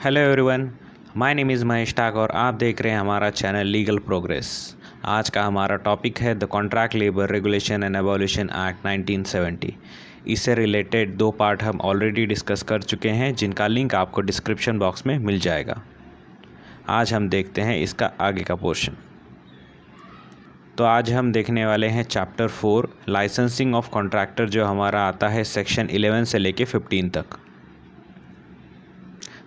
Hello everyone, my name is Mahesh Thakur और आप देख रहे हैं हमारा चैनल लीगल प्रोग्रेस। आज का हमारा टॉपिक है the contract labour regulation and abolition act 1970। इससे रिलेटेड 2 पार्ट हम ऑलरेडी डिस्कस कर चुके हैं, जिनका लिंक आपको डिस्क्रिप्शन बॉक्स में मिल जाएगा। आज हम देखते हैं इसका आगे का पोर्शन। तो आज हम देखने वाले हैं चैप्टर 4 लाइसेंसिंग ऑफ कॉन्ट्रैक्टर, जो हमारा आता है सेक्शन 11 से लेके 15 तक।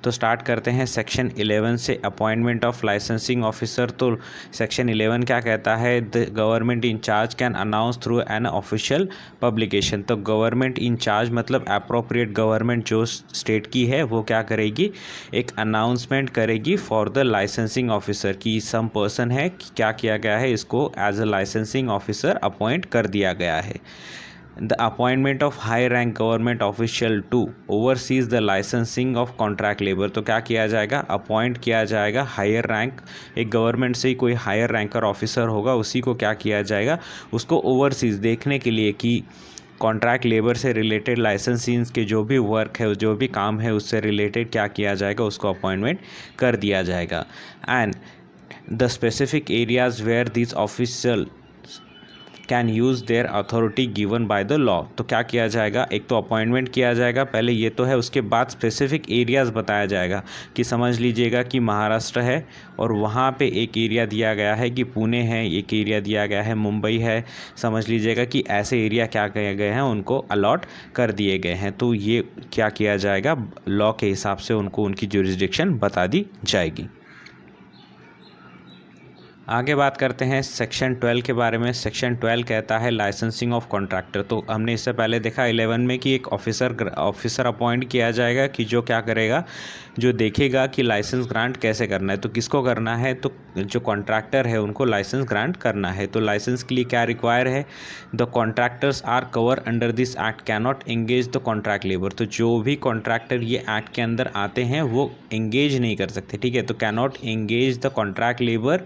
तो स्टार्ट करते हैं सेक्शन 11 से, अपॉइंटमेंट ऑफ लाइसेंसिंग ऑफिसर। तो सेक्शन 11 क्या कहता है? The government incharge can announce through an official publication. तो गवर्नमेंट इंचार्ज मतलब अप्रोप्रिएट गवर्नमेंट जो स्टेट की है, वो क्या करेगी? एक अनाउंसमेंट करेगी फॉर द लाइसेंसिंग ऑफिसर की सम पर्सन है, क्या किया गया है, इसको as a licensing officer appoint कर दिया गया है। The appointment of high rank government official to oversees the licensing of contract labor। तो क्या किया जाएगा? अपॉइंट किया जाएगा हायर रैंक, एक गवर्नमेंट से ही कोई हायर रैंकर ऑफिसर होगा, उसी को क्या किया जाएगा? उसको ओवरसीज देखने के लिए कि कॉन्ट्रैक्ट लेबर से रिलेटेड लाइसेंसिंग के जो भी वर्क है, जो भी काम है, उससे रिलेटेड क्या किया जाएगा? उसको अपॉइंटमेंट कर दिया जाएगा। And the specific areas where this official can use their authority given by the law. तो क्या किया जाएगा? एक तो अपॉइंटमेंट किया जाएगा, पहले ये तो है, उसके बाद स्पेसिफिक एरियाज़ बताया जाएगा कि समझ लीजिएगा कि महाराष्ट्र है और वहाँ पे एक एरिया दिया गया है कि पुणे है, एक एरिया दिया गया है मुंबई है, समझ लीजिएगा कि ऐसे एरिया क्या किए गए हैं, उनको अलॉट कर दिए गए हैं। तो ये क्या किया जाएगा? लॉ के हिसाब से उनको उनकी ज्यूरिसडिक्शन बता दी जाएगी। आगे बात करते हैं सेक्शन 12 के बारे में। सेक्शन 12 कहता है लाइसेंसिंग ऑफ कॉन्ट्रैक्टर। तो हमने इससे पहले देखा 11 में कि एक ऑफिसर अपॉइंट किया जाएगा कि जो क्या करेगा, जो देखेगा कि लाइसेंस ग्रांट कैसे करना है। तो किसको करना है? तो जो कॉन्ट्रैक्टर है उनको लाइसेंस ग्रांट करना है। तो लाइसेंस के लिए क्या रिक्वायर है? The contractors are cover under this act can not engage the contract labour. तो जो भी कॉन्ट्रैक्टर ये एक्ट के अंदर आते हैं वो एंगेज नहीं कर सकते, ठीक है। तो can not engage the contract labour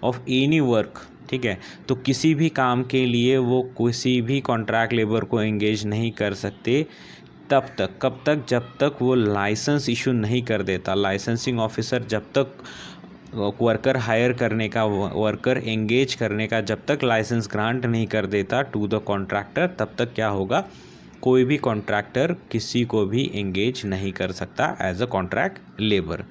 of any work, ठीक है। तो किसी भी काम के लिए वो किसी भी कॉन्ट्रैक्ट लेबर को एंगेज नहीं कर सकते तब तक, कब तक? जब तक वो लाइसेंस इशू नहीं कर देता। लाइसेंसिंग ऑफिसर जब तक वर्कर हायर करने का, वर्कर एंगेज करने का जब तक लाइसेंस ग्रांट नहीं कर देता टू द कॉन्ट्रैक्टर, तब तक क्या होगा? कोई भी कॉन्ट्रैक्टर किसी को भी एंगेज नहीं कर सकता एज अ कॉन्ट्रैक्ट लेबर।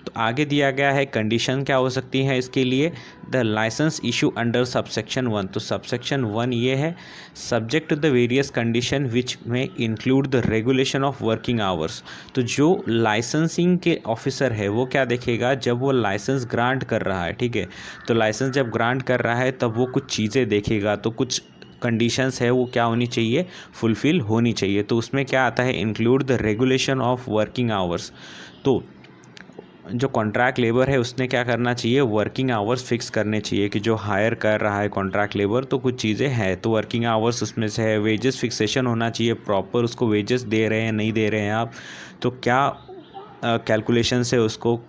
तो आगे दिया गया है कंडीशन क्या हो सकती है इसके लिए? The licence issue under subsection 1। तो सबसेक्शन 1 ये है, subject to the various condition which में include the regulation of working hours. तो जो लाइसेंसिंग के ऑफिसर है वो क्या देखेगा? जब वो लाइसेंस ग्रांट कर रहा है, ठीक है, तो लाइसेंस जब ग्रांट कर रहा है तब वो कुछ चीज़ें देखेगा। तो कुछ कंडीशंस है वो क्या होनी चाहिए? फुलफिल होनी चाहिए। तो उसमें क्या आता है? Include the regulation of working hours. तो जो कॉन्ट्रैक्ट लेबर है उसने क्या करना चाहिए? वर्किंग आवर्स फिक्स करने चाहिए कि जो हायर कर रहा है कॉन्ट्रैक्ट लेबर, तो कुछ चीज़ें हैं, तो वर्किंग आवर्स उसमें से है। वेजेस फिक्सेशन होना चाहिए, प्रॉपर उसको वेजेस दे रहे हैं नहीं दे रहे हैं आप, तो क्या कैलकुलेशन से उसको,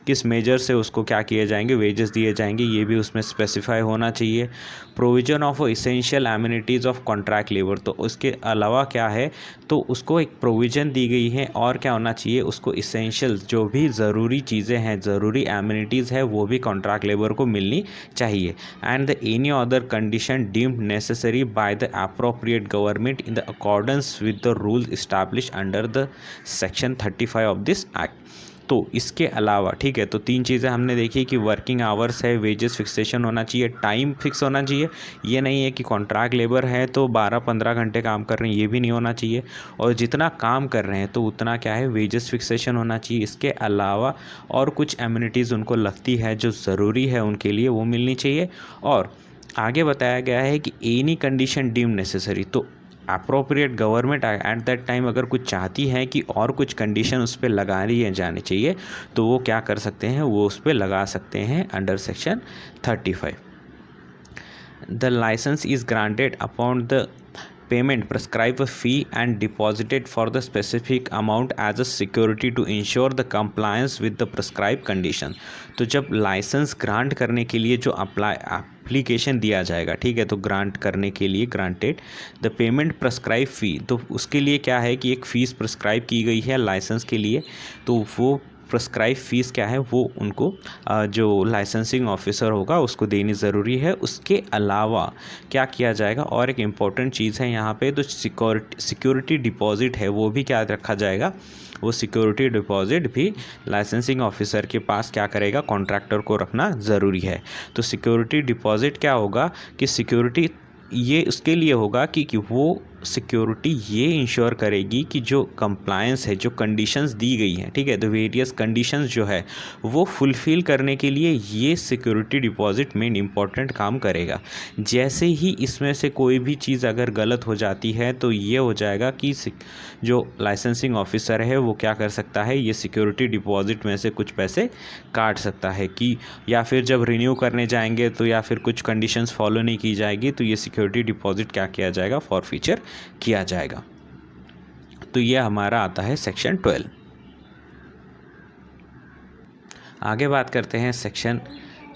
किस मेजर से उसको क्या किए जाएंगे, वेजेस दिए जाएंगे, ये भी उसमें स्पेसिफाई होना चाहिए। Provision of essential amenities of contract labour. तो उसके अलावा क्या है? तो उसको एक प्रोविज़न दी गई है और क्या होना चाहिए? उसको इसेंशियल जो भी ज़रूरी चीज़ें हैं, ज़रूरी एमिनिटीज़ है, वो भी कॉन्ट्रैक्ट लेबर को मिलनी चाहिए। And the any other condition deemed necessary by the appropriate government in the accordance with the rules establish under the section 35 of this act. तो इसके अलावा, ठीक है, तो 3 चीज़ें हमने देखी कि वर्किंग आवर्स है, वेजेस फिक्सेशन होना चाहिए, टाइम फिक्स होना चाहिए। ये नहीं है कि कॉन्ट्रैक्ट लेबर है तो 12-15 घंटे काम कर रहे हैं, ये भी नहीं होना चाहिए। और जितना काम कर रहे हैं तो उतना क्या है? वेजेस फिक्सेशन होना चाहिए। इसके अलावा और कुछ एमिनिटीज़ उनको लगती है जो ज़रूरी है उनके लिए, वो मिलनी चाहिए। और आगे बताया गया है कि एनी कंडीशन डीम्ड नेसेसरी। तो appropriate government at that time अगर कुछ चाहती है कि और कुछ कंडीशन उस पर लगा ली जानी चाहिए, तो वो क्या कर सकते हैं? वो उस पर लगा सकते हैं under section 35। The licence is granted upon the payment prescribe a fee and deposited for the specific amount as a security to ensure the compliance with the prescribed condition। तो जब लाइसेंस ग्रांट करने के लिए जो application दिया जाएगा, ठीक है, तो ग्रांट करने के लिए ग्रांटेड द पेमेंट प्रेस्क्राइब फ़ी, तो उसके लिए क्या है कि एक फ़ीस प्रेस्क्राइब की गई है लाइसेंस के लिए। तो वो प्रिस्क्राइब फ़ीस क्या है वो उनको जो लाइसेंसिंग ऑफिसर होगा उसको देनी ज़रूरी है। उसके अलावा क्या किया जाएगा, और एक इम्पॉर्टेंट चीज़ है यहाँ पे, तो सिक्योरिटी डिपॉजिट है वो भी क्या रखा जाएगा, वो सिक्योरिटी डिपॉजिट भी लाइसेंसिंग ऑफिसर के पास क्या करेगा, कॉन्ट्रैक्टर को रखना ज़रूरी है। तो सिक्योरिटी डिपॉजिट क्या होगा कि सिक्योरिटी ये उसके लिए होगा कि वो सिक्योरिटी ये इंश्योर करेगी कि जो कंप्लायंस है, जो कंडीशंस दी गई हैं, ठीक है, तो वेरियस कंडीशंस जो है वो फुलफ़िल करने के लिए ये सिक्योरिटी डिपॉजिट मेन इंपॉर्टेंट काम करेगा। जैसे ही इसमें से कोई भी चीज़ अगर गलत हो जाती है तो ये हो जाएगा कि जो लाइसेंसिंग ऑफिसर है वो क्या कर सकता है, ये सिक्योरिटी डिपॉजिट में से कुछ पैसे काट सकता है, कि या फिर जब रिन्यू करने जाएंगे तो या फिर कुछ कंडीशंस फॉलो नहीं की जाएगी तो ये सिक्योरिटी डिपॉजिट क्या किया जाएगा, फॉरफीचर किया जाएगा। तो ये हमारा आता है सेक्शन 12। आगे बात करते हैं सेक्शन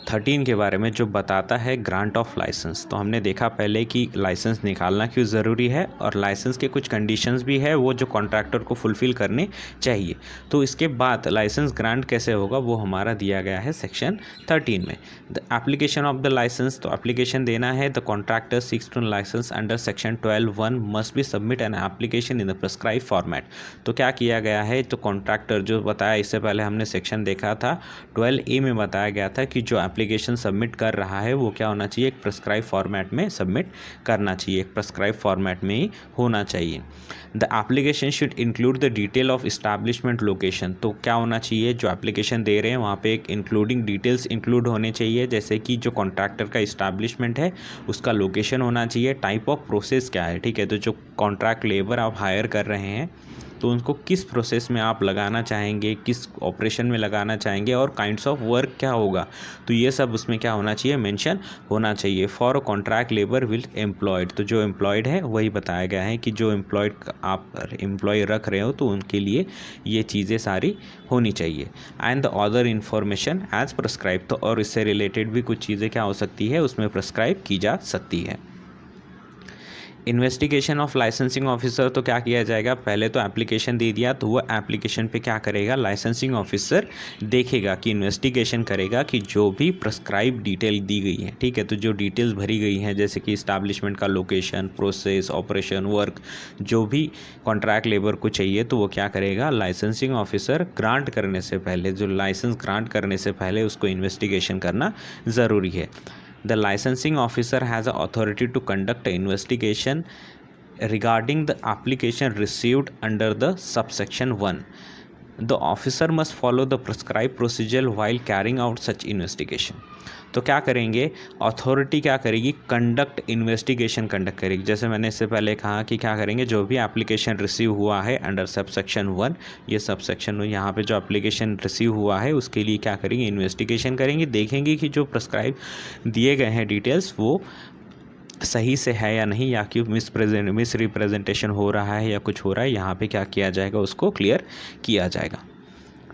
13 के बारे में, जो बताता है ग्रांट ऑफ लाइसेंस। तो हमने देखा पहले कि लाइसेंस निकालना क्यों ज़रूरी है, और लाइसेंस के कुछ कंडीशंस भी है वो जो कॉन्ट्रैक्टर को फुलफ़िल करने चाहिए। तो इसके बाद लाइसेंस ग्रांट कैसे होगा वो हमारा दिया गया है सेक्शन 13 में। The application of the licence, तो एप्लीकेशन देना है। The contractor seeks to license under section 12(1) must be submit an application in the prescribe format. तो क्या किया गया है, तो कॉन्ट्रैक्टर जो बताया, इससे पहले हमने सेक्शन देखा था 12A में बताया गया था कि जो एप्लीकेशन सबमिट कर रहा है वो क्या होना चाहिए, एक प्रिस्क्राइब फॉर्मेट में सबमिट करना चाहिए, एक प्रिस्क्राइब फॉर्मेट में ही होना चाहिए। The application should include the detail of establishment location. तो क्या होना चाहिए, जो एप्लीकेशन दे रहे हैं वहाँ पे एक इंक्लूडिंग डिटेल्स इंक्लूड होने चाहिए, जैसे कि जो कॉन्ट्रैक्टर का इस्टेब्लिशमेंट है उसका लोकेशन होना चाहिए, टाइप ऑफ प्रोसेस क्या है, ठीक है, तो जो कॉन्ट्रैक्ट लेबर आप हायर कर रहे हैं तो उनको किस प्रोसेस में आप लगाना चाहेंगे, किस ऑपरेशन में लगाना चाहेंगे, और काइंड्स ऑफ वर्क क्या होगा, तो ये सब उसमें क्या होना चाहिए, मेंशन होना चाहिए। For contract labour will employed, तो जो एम्प्लॉयड है वही बताया गया है कि जो एम्प्लॉयड आप एम्प्लॉय रख रहे हो तो उनके लिए ये चीज़ें सारी होनी चाहिए। And the other information as prescribe, तो और इससे रिलेटेड भी कुछ चीज़ें क्या हो सकती है, उसमें प्रिस्क्राइब की जा सकती है। इन्वेस्टिगेशन ऑफ लाइसेंसिंग ऑफिसर, तो क्या किया जाएगा, पहले तो एप्लीकेशन दे दिया तो वो एप्लीकेशन पे क्या करेगा, लाइसेंसिंग ऑफिसर देखेगा कि इन्वेस्टिगेशन करेगा कि जो भी प्रिस्क्राइब डिटेल दी गई है, ठीक है, तो जो डिटेल्स भरी गई हैं जैसे कि इस्टेब्लिशमेंट का लोकेशन, प्रोसेस, ऑपरेशन, वर्क, जो भी कॉन्ट्रैक्ट लेबर को चाहिए तो वो क्या करेगा, लाइसेंसिंग ऑफिसर ग्रांट करने से पहले, जो लाइसेंस ग्रांट करने से पहले उसको इन्वेस्टिगेशन करना ज़रूरी है। The licensing officer has the authority to conduct an investigation regarding the application received under the subsection 1. The officer must follow the prescribed procedure while carrying out such investigation. तो क्या करेंगे, अथॉरिटी क्या करेगी, conduct investigation conduct करेगी। जैसे मैंने इससे पहले कहा कि क्या करेंगे, जो भी एप्लीकेशन रिसीव हुआ है अंडर सबसेक्शन 1, ये सबसेक्शन यहाँ पे जो एप्लीकेशन रिसीव हुआ है उसके लिए क्या करेंगे, इन्वेस्टिगेशन करेंगे, देखेंगे कि जो प्रिस्क्राइब दिए गए हैं डिटेल्स वो सही से है या नहीं, या कि मिस रिप्रेजेंटेशन हो रहा है या कुछ हो रहा है, यहाँ पे क्या किया जाएगा, उसको क्लियर किया जाएगा।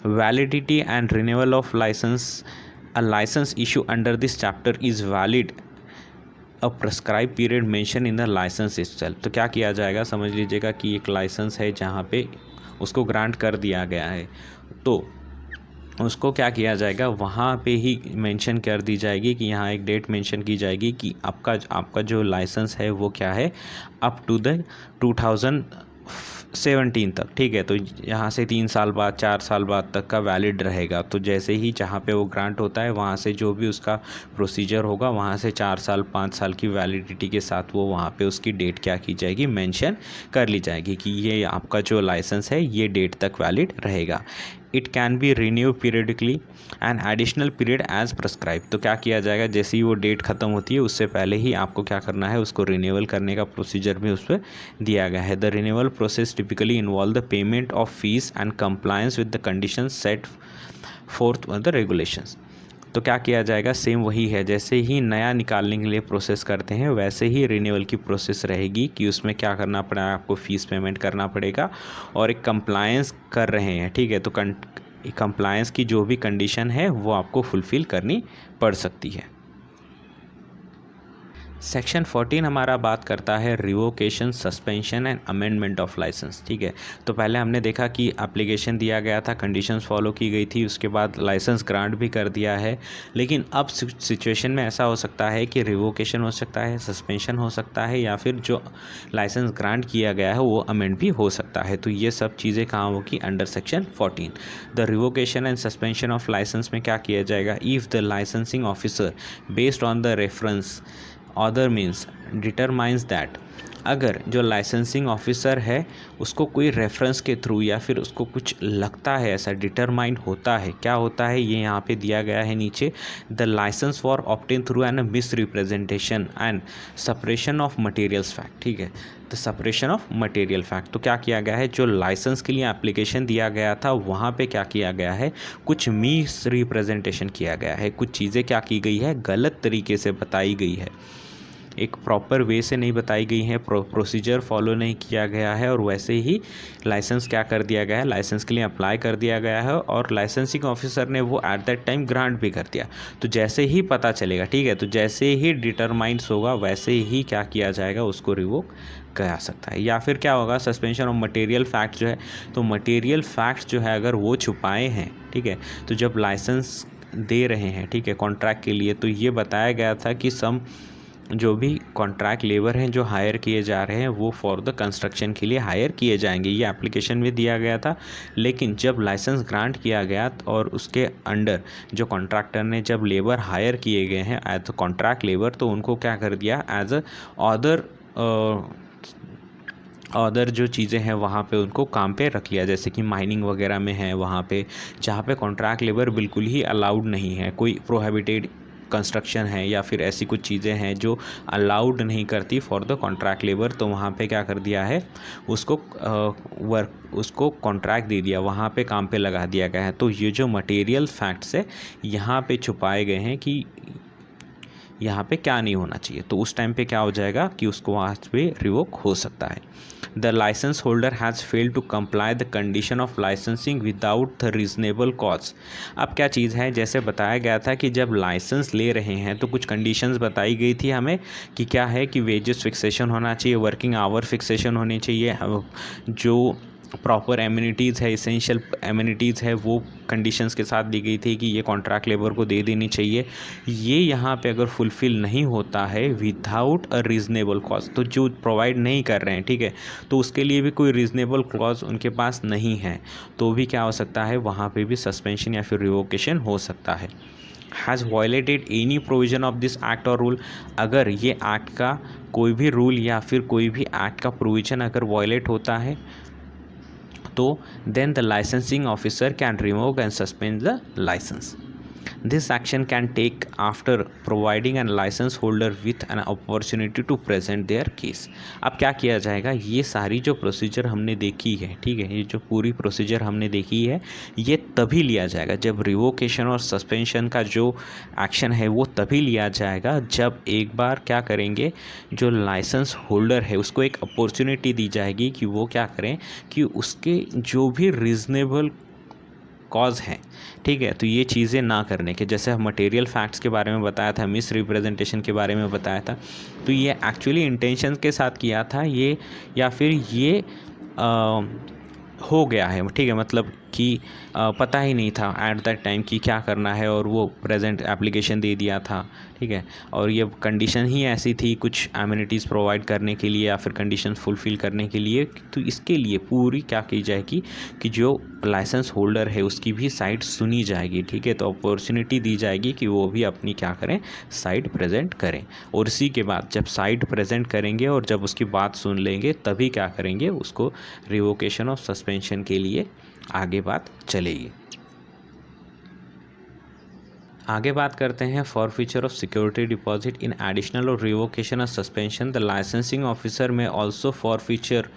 Validity and renewal of licence, a license issue under this chapter is valid a prescribed period mentioned in the license itself। तो क्या किया जाएगा, समझ लीजिएगा कि एक लाइसेंस है जहाँ पे उसको ग्रांट कर दिया गया है तो उसको क्या किया जाएगा, वहाँ पे ही मेंशन कर दी जाएगी कि यहाँ एक डेट मेंशन की जाएगी कि आपका जो लाइसेंस है वो क्या है, अप टू द 2017 तक, ठीक है, तो यहाँ से 3 साल बाद 4 साल बाद तक का वैलिड रहेगा। तो जैसे ही जहाँ पे वो ग्रांट होता है वहाँ से जो भी उसका प्रोसीजर होगा वहाँ से 4 साल 5 साल की वैलिडिटी के साथ वो वहाँ पे उसकी डेट क्या की जाएगी, मेंशन कर ली जाएगी कि ये आपका जो लाइसेंस है ये डेट तक वैलिड रहेगा। It can be renew periodically and additional period as prescribe. तो क्या किया जाएगा, जैसे ही वो डेट ख़त्म होती है उससे पहले ही आपको क्या करना है, उसको रिन्यूअल करने का प्रोसीजर भी उस पर दिया गया है। The renewal process typically involve the payment of fees and compliance with the condition set fourth the regulations. तो क्या किया जाएगा, सेम वही है, जैसे ही नया निकालने के लिए प्रोसेस करते हैं वैसे ही रिन्यूअल की प्रोसेस रहेगी कि उसमें क्या करना पड़ेगा, आपको फ़ीस पेमेंट करना पड़ेगा और एक कंप्लायंस कर रहे हैं, ठीक है, तो कंप्लायंस की जो भी कंडीशन है वो आपको फुलफ़िल करनी पड़ सकती है। सेक्शन 14 हमारा बात करता है revocation, suspension and amendment of licence. ठीक है, तो पहले हमने देखा कि एप्लीकेशन दिया गया था, कंडीशंस फॉलो की गई थी, उसके बाद लाइसेंस ग्रांट भी कर दिया है। लेकिन अब सिचुएशन में ऐसा हो सकता है कि रिवोकेशन हो सकता है, सस्पेंशन हो सकता है, या फिर जो लाइसेंस ग्रांट किया गया है वो अमेंड भी हो सकता है। तो ये सब चीज़ें कहाँ होगी? Under section 14। The revocation and suspension of licence में क्या किया जाएगा? If the licensing officer based on the reference other means determines that, अगर जो लाइसेंसिंग ऑफिसर है उसको कोई रेफरेंस के थ्रू या फिर उसको कुछ लगता है, ऐसा डिटरमाइन होता है, क्या होता है ये यहाँ पे दिया गया है नीचे, the licence for obtain through an misrepresentation and suppression of materials fact. ठीक है, the suppression of material fact. तो क्या किया गया है, जो लाइसेंस के लिए एप्लीकेशन दिया गया था वहाँ पे क्या किया गया है, कुछ मिस रिप्रेजेंटेशन किया गया है, कुछ चीज़ें क्या की गई है, गलत तरीके से बताई गई है, एक प्रॉपर वे से नहीं बताई गई हैं, प्रोसीजर फॉलो नहीं किया गया है, और वैसे ही लाइसेंस क्या कर दिया गया है, लाइसेंस के लिए अप्लाई कर दिया गया है और लाइसेंसिंग ऑफिसर ने वो एट दैट टाइम ग्रांट भी कर दिया। तो जैसे ही पता चलेगा, ठीक है, तो जैसे ही डिटरमाइंस होगा वैसे ही क्या किया जाएगा, उसको रिवोक करा सकता है। या फिर क्या होगा, सस्पेंशन ऑफ मटेरियल फैक्ट जो है, तो मटेरियल फैक्ट्स जो है अगर वो छुपाए हैं, ठीक है, तो जब लाइसेंस दे रहे हैं, ठीक है, कॉन्ट्रैक्ट के लिए, तो ये बताया गया था कि जो भी कॉन्ट्रैक्ट लेबर हैं जो हायर किए जा रहे हैं वो फॉर द कंस्ट्रक्शन के लिए हायर किए जाएंगे, ये एप्लीकेशन में दिया गया था। लेकिन जब लाइसेंस ग्रांट किया गया और उसके अंडर जो कॉन्ट्रैक्टर ने जब लेबर हायर किए गए हैं एज अ कॉन्ट्रैक्ट लेबर, तो उनको क्या कर दिया, एज अ अदर जो चीज़ें हैं वहाँ पे उनको काम पे रख लिया, जैसे कि माइनिंग वगैरह में है वहाँ पे, जहाँ पे कॉन्ट्रैक्ट लेबर बिल्कुल ही अलाउड नहीं है, कोई प्रोहिबिटेड कंस्ट्रक्शन है या फिर ऐसी कुछ चीज़ें हैं जो अलाउड नहीं करती फॉर द कॉन्ट्रैक्ट लेबर, तो वहाँ पे क्या कर दिया है, उसको कॉन्ट्रैक्ट दे दिया, वहाँ पे काम पे लगा दिया गया है। तो ये जो मटेरियल फैक्ट्स है यहाँ पे छुपाए गए हैं कि यहाँ पे क्या नहीं होना चाहिए, तो उस टाइम पे क्या हो जाएगा कि उसको वहाँ पे रिवोक हो सकता है। The licence holder has failed to comply the condition of licensing without the reasonable cause. अब क्या चीज़ है, जैसे बताया गया था कि जब लाइसेंस ले रहे हैं तो कुछ कंडीशंस बताई गई थी हमें कि क्या है कि वेजेस फिक्सेशन होना चाहिए, वर्किंग आवर फिक्सेशन होनी चाहिए, जो प्रॉपर एमिनिटीज़ है, इसेंशियल एमिनिटीज़ है, वो कंडीशंस के साथ दी गई थी कि ये कॉन्ट्रैक्ट लेबर को दे देनी चाहिए। ये यहाँ पे अगर फुलफ़िल नहीं होता है विदाउट अ रीज़नेबल क्लॉज, तो जो प्रोवाइड नहीं कर रहे हैं, ठीक है, तो उसके लिए भी कोई रीज़नेबल क्लॉज उनके पास नहीं है, तो भी क्या हो सकता है, वहाँ पे भी सस्पेंशन या फिर रिवोकेशन हो सकता है। Has violated any provision of this act और रूल, अगर ये एक्ट का कोई भी रूल या फिर कोई भी एक्ट का प्रोविज़न अगर वायलेट होता है, तो then the licensing officer can revoke and suspend the license. This action can take after providing a license holder with an opportunity to present their case. अब क्या किया जाएगा, ये सारी जो प्रोसीजर हमने देखी है, ठीक है, ये जो पूरी प्रोसीजर हमने देखी है, ये तभी लिया जाएगा जब रिवोकेशन और सस्पेंशन का जो एक्शन है वो तभी लिया जाएगा जब एक बार क्या करेंगे, जो लाइसेंस होल्डर है उसको एक अपॉर्चुनिटी दी जाएगी कि वो क्या करें, कि उसके जो भी रीज़नेबल कॉज है, ठीक है, तो ये चीज़ें ना करने के, जैसे मटेरियल फैक्ट्स के बारे में बताया था, मिस रिप्रेजेंटेशन के बारे में बताया था, तो ये एक्चुअली इंटेंशन के साथ किया था ये, या फिर ये हो गया है, ठीक है, मतलब कि पता ही नहीं था एट दैट टाइम कि क्या करना है और वो प्रेजेंट एप्लीकेशन दे दिया था, ठीक है, और ये कंडीशन ही ऐसी थी कुछ एमिनिटीज़ प्रोवाइड करने के लिए या फिर कंडीशन फुलफ़िल करने के लिए, तो इसके लिए पूरी क्या की जाएगी कि जो लाइसेंस होल्डर है उसकी भी साइड सुनी जाएगी, ठीक है, तो अपॉर्चुनिटी दी जाएगी कि वो भी अपनी क्या करें, साइड प्रेजेंट करें, और इसी के बाद जब साइड प्रेजेंट करेंगे और जब उसकी बात सुन लेंगे तभी क्या करेंगे, उसको रिवोकेशन ऑफ सस्पेंशन के लिए आगे बात चलेगी। आगे बात करते हैं forfeiture of security deposit in additional और रिवोकेशन और सस्पेंशन। द लाइसेंसिंग ऑफिसर में also forfeiture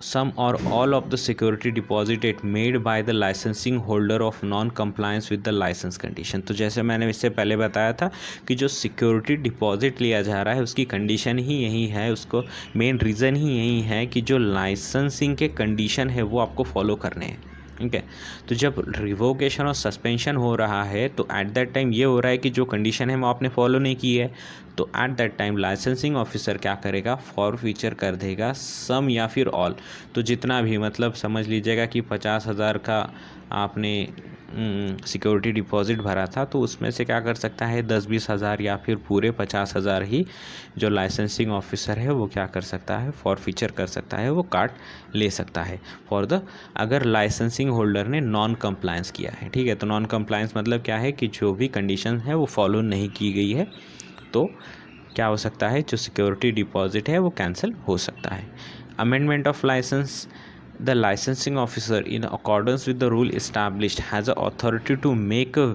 some or all of the security deposit made by the licensing holder of non-compliance with the license condition। तो जैसे मैंने इससे पहले बताया था कि जो सिक्योरिटी डिपॉजिट लिया जा रहा है उसकी कंडीशन ही यही है, उसको मेन रीज़न ही यही है कि जो लाइसेंसिंग के कंडीशन है वो आपको फॉलो करने हैं, ठीक है। तो जब रिवोकेशन और सस्पेंशन हो रहा है तो एट दैट टाइम ये हो रहा है कि जो कंडीशन है वो आपने फॉलो नहीं की है, तो at that time licensing officer क्या करेगा, फॉरफीचर कर देगा सम या फिर ऑल। तो जितना भी, मतलब समझ लीजिएगा कि 50,000 का आपने सिक्योरिटी डिपॉजिट भरा था, तो उसमें से क्या कर सकता है 10-20 हज़ार या फिर पूरे 50,000 ही जो लाइसेंसिंग ऑफिसर है वो क्या कर सकता है, फॉरफीचर कर सकता है, वो काट ले सकता है फॉर द, अगर लाइसेंसिंग होल्डर ने नॉन कंप्लायंस किया है। ठीक है, तो नॉन कंप्लायंस मतलब क्या है कि जो भी कंडीशन है वो फॉलो नहीं की गई है, तो क्या हो सकता है, जो सिक्योरिटी डिपॉजिट है वो कैंसिल हो सकता है। Amendment of licence, the licensing officer in accordance with the rule established has the authority to make a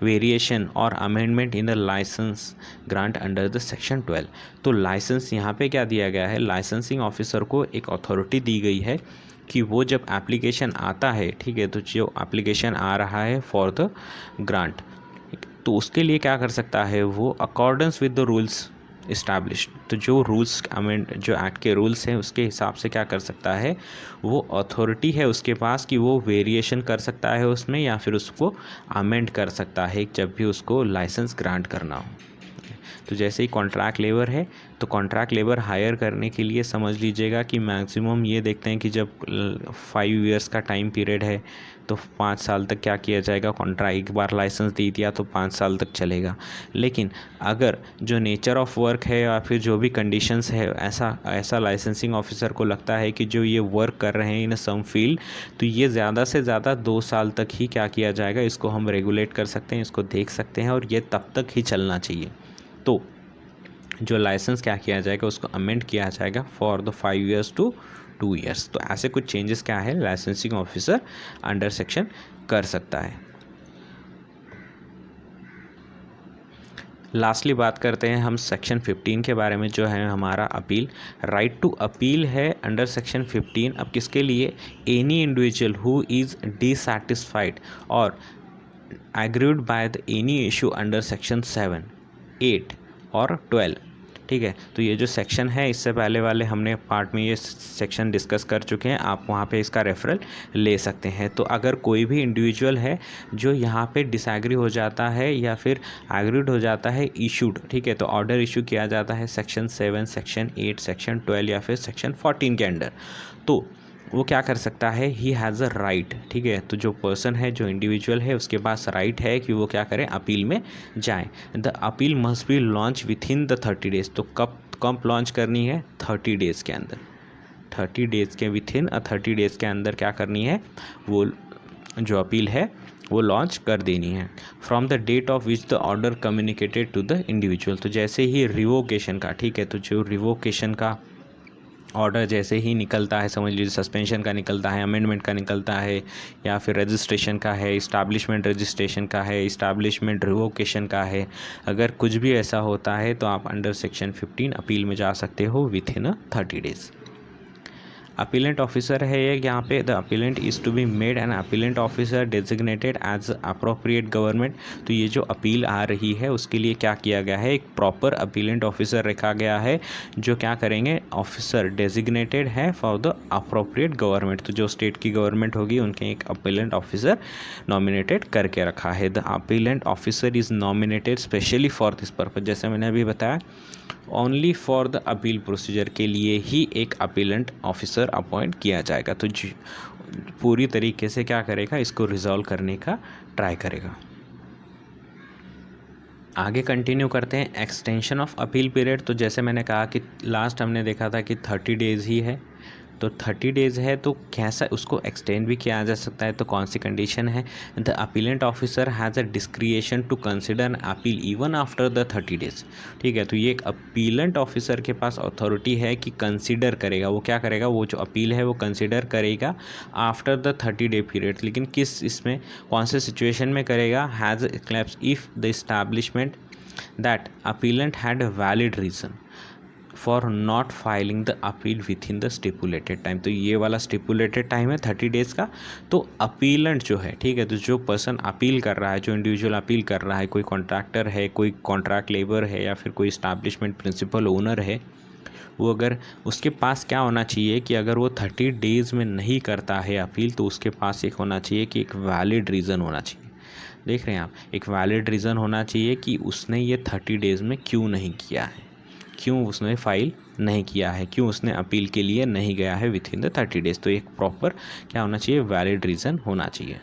variation or amendment in the license grant under the section 12। तो licence यहाँ पे क्या दिया गया है, लाइसेंसिंग ऑफिसर को एक authority दी गई है कि वो जब एप्लीकेशन आता है, ठीक है, तो जो एप्लीकेशन आ रहा है फॉर द ग्रांट, तो उसके लिए क्या कर सकता है वो, accordance with the rules establish, तो जो रूल्स अमेंड, जो एक्ट के रूल्स हैं उसके हिसाब से क्या कर सकता है, वो अथॉरिटी है उसके पास कि वो वेरिएशन कर सकता है उसमें, या फिर उसको अमेंड कर सकता है जब भी उसको लाइसेंस ग्रांट करना हो। तो जैसे ही कॉन्ट्रैक्ट लेबर है, तो कॉन्ट्रैक्ट लेबर हायर करने के लिए समझ लीजिएगा कि मैक्सिमम ये देखते हैं कि जब 5 ईयर्स का टाइम पीरियड है तो 5 साल तक क्या किया जाएगा, कॉन्ट्रैक्ट एक बार लाइसेंस दे दिया तो 5 साल तक चलेगा। लेकिन अगर जो नेचर ऑफ वर्क है या फिर जो भी कंडीशंस है, ऐसा लाइसेंसिंग ऑफिसर को लगता है कि जो ये वर्क कर रहे हैं इन सम फील्ड, तो ये ज़्यादा से ज़्यादा 2 साल तक ही क्या किया जाएगा, इसको हम रेगुलेट कर सकते हैं, इसको देख सकते हैं, और ये तब तक ही चलना चाहिए। तो जो लाइसेंस क्या किया जाएगा, उसको अमेंड किया जाएगा for the 5 years to 2 years. तो ऐसे कुछ चेंजेस क्या है लाइसेंसिंग ऑफिसर अंडर सेक्शन कर सकता है। लास्टली बात करते हैं हम सेक्शन 15 के बारे में, जो है हमारा अपील, राइट टू अपील है अंडर सेक्शन 15। अब किसके लिए, एनी इंडिविजुअल हु इज़ डिसैटिस्फाइड और aggrieved by the any issue under section 7, 8 और 12। ठीक है, तो ये जो सेक्शन है, इससे पहले वाले हमने पार्ट में ये सेक्शन डिस्कस कर चुके हैं, आप वहाँ पे इसका रेफरल ले सकते हैं। तो अगर कोई भी इंडिविजुअल है जो यहाँ पे डिसएग्री हो जाता है या फिर एग्रीड हो जाता है, इशूड, ठीक है, तो ऑर्डर इशू किया जाता है सेक्शन 7, सेक्शन 8, सेक्शन 12 या फिर सेक्शन 14 के अंडर, तो वो क्या कर सकता है, ही हैज़ अ राइट। ठीक है, तो जो पर्सन है, जो इंडिविजुअल है, उसके पास राइट है कि वो क्या करे, अपील में जाए। The appeal must be launch with in the 30 days. तो कब लॉन्च करनी है, 30 डेज़ के अंदर, 30 डेज़ के विथ इन 30 डेज़ के अंदर क्या करनी है, वो जो अपील है वो लॉन्च कर देनी है। From the date of which the order communicated to the individual. तो जैसे ही रिवोकेशन का, ठीक है, तो जो रिवोकेशन का ऑर्डर जैसे ही निकलता है, समझ लीजिए सस्पेंशन का निकलता है, अमेंडमेंट का निकलता है, या फिर रजिस्ट्रेशन का है, इस्टेब्लिशमेंट रजिस्ट्रेशन का है, इस्टेब्लिशमेंट रिवोकेशन का है, अगर कुछ भी ऐसा होता है तो आप अंडर सेक्शन 15 अपील में जा सकते हो within 30 days. Appellate officer है ये, यहाँ पे the appellate is to be made an appellate officer designated as appropriate government. तो ये जो अपील आ रही है उसके लिए क्या किया गया है, एक प्रॉपर अपीलेंट ऑफिसर रखा गया है जो क्या करेंगे, ऑफिसर डेजिग्नेटेड है फॉर द अप्रोप्रिएट गवर्नमेंट। तो जो स्टेट की गवर्नमेंट होगी उनके एक अपीलेंट ऑफिसर नॉमिनेटेड करके रखा है। The appellate officer is nominated specially for this purpose, जैसे मैंने अभी बताया, only for the appeal procedure के लिए ही एक अपीलेंट ऑफिसर अपॉइंट किया जाएगा। तो पूरी तरीके से क्या करेगा, इसको रिजॉल्व करने का ट्राई करेगा। आगे कंटिन्यू करते हैं, एक्सटेंशन ऑफ अपील पीरियड। तो जैसे मैंने कहा कि लास्ट हमने देखा था कि 30 डेज़ ही है, तो 30 डेज़ है, तो कैसा उसको एक्सटेंड भी किया जा सकता है। तो कौन सी कंडीशन है, the appellate officer has a discretion to consider an appeal even after the 30 days. ठीक है, तो ये एक अपीलेंट ऑफिसर के पास अथॉरिटी है कि कंसिडर करेगा, वो क्या करेगा, वो जो अपील है वो कंसिडर करेगा आफ्टर द 30 डे पीरियड। लेकिन किस इसमें, कौन से सिचुएशन में करेगा, has lapsed if the establishment that appellant had a valid reason for not filing the appeal within the stipulated time. तो ये वाला स्टिपुलेटेड टाइम है 30 डेज़ का। तो अपीलेंट जो है, ठीक है, तो जो पर्सन अपील कर रहा है, जो इंडिविजुअल अपील कर रहा है, कोई कॉन्ट्रैक्टर है, कोई कॉन्ट्रैक्ट लेबर है, या फिर कोई इस्टेब्लिशमेंट प्रिंसिपल ओनर है, वो अगर उसके पास क्या होना चाहिए कि अगर वो 30 डेज़ में नहीं करता है अपील, तो उसके पास एक होना चाहिए कि एक वैलिड रीज़न होना चाहिए। देख रहे हैं आप, एक वैलिड रीज़न होना चाहिए कि उसने ये 30 डेज़ में क्यों नहीं किया है, क्यों उसने फाइल नहीं किया है, क्यों उसने अपील के लिए नहीं गया है विथ इन द 30 डेज़। तो एक प्रॉपर क्या होना चाहिए, वैलिड रीज़न होना चाहिए।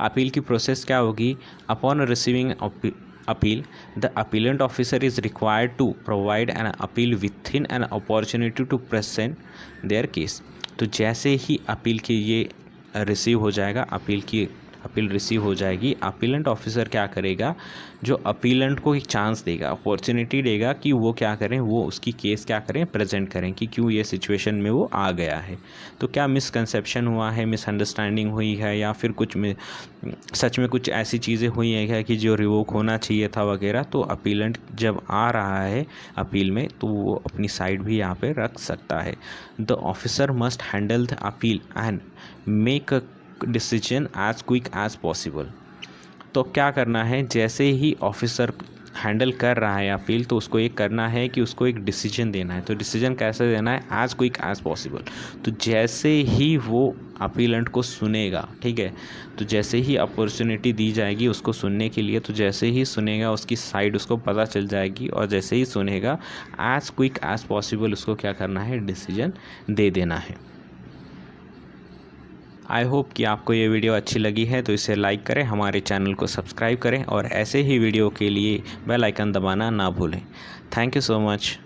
अपील की प्रोसेस क्या होगी, upon receiving appeal, the appellant officer is required to provide an appeal within an opportunity to present their case। तो जैसे ही अपील की ये रिसीव हो जाएगा, अपील रिसीव हो जाएगी, अपीलेंट ऑफिसर क्या करेगा, जो अपीलेंट को एक चांस देगा, अपॉर्चुनिटी देगा कि वो क्या करें, वो उसकी केस क्या करें, प्रेजेंट करें कि क्यों ये सिचुएशन में वो आ गया है। तो क्या मिसकंसेप्शन हुआ है, मिसअंडरस्टैंडिंग हुई है, या फिर कुछ में सच में कुछ ऐसी चीज़ें हुई हैं कि जो रिवोक होना चाहिए था वगैरह। तो अपीलेंट जब आ रहा है अपील में, तो वो अपनी साइड भी यहाँ पे रख सकता है। The officer must handle the appeal and make a decision as quick as possible. तो क्या करना है, जैसे ही ऑफिसर हैंडल कर रहा है अपील, तो उसको एक करना है कि उसको एक डिसीजन देना है। तो डिसीजन कैसे देना है, एज क्विक एज पॉसिबल। तो जैसे ही वो अपीलेंट को सुनेगा, ठीक है, तो जैसे ही अपॉर्चुनिटी दी जाएगी उसको सुनने के लिए, तो जैसे ही सुनेगा उसकी साइड उसको पता चल जाएगी, और जैसे ही सुनेगा एज क्विक एज पॉसिबल उसको क्या करना है, डिसीजन दे देना है। आई होप कि आपको ये वीडियो अच्छी लगी है, तो इसे लाइक करें, हमारे चैनल को सब्सक्राइब करें, और ऐसे ही वीडियो के लिए बेल आइकन दबाना ना भूलें। Thank you so much.